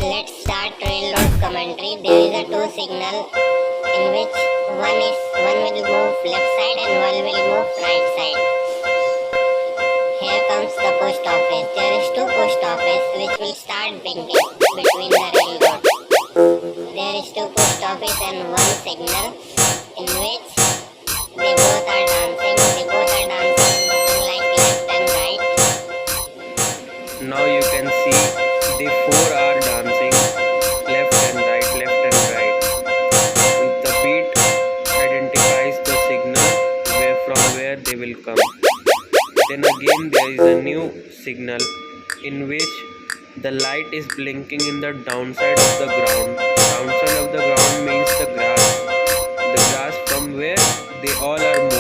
Let's start railroad commentary. There is a two signal in which one will move left side and one will move right side. Here comes the post office. There is two post office which will start blinking between the railroad. There is two post office and one signal in which they both are dancing. They both are dancing like left and right. Now you can see the four are dancing left and right, left and right. The beat identifies the signal from where they will come. Then again there is a new signal in which the light is blinking in the downside of the ground. Downside of the ground means the grass from where they all are moving.